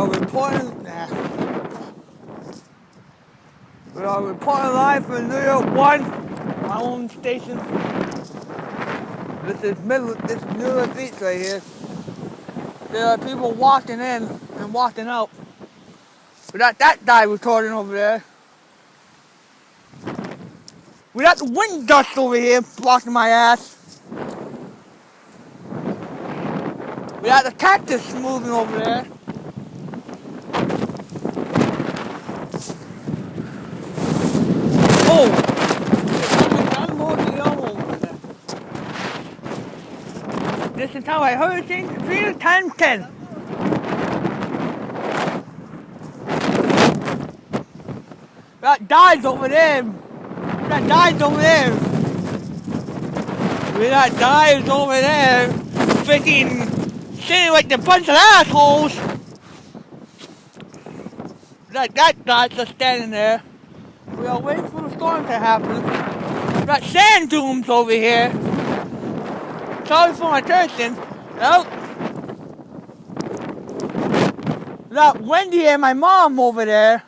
We are reporting live from New York 1, my own station. This is New York Beach right here. There are people walking in and walking out. We got that guy recording over there. We got the wind dust over here blocking my ass. We got the cactus moving over there. Oh! This is how I heard things 3 times 10. That dies over there. That dies over there. We got guys over there freaking sitting like a bunch of assholes. That guy's just standing there. We are waiting for the storm to happen. We got sand dunes over here. Sorry for my attention. Oh. We got Wendy and my mom over there.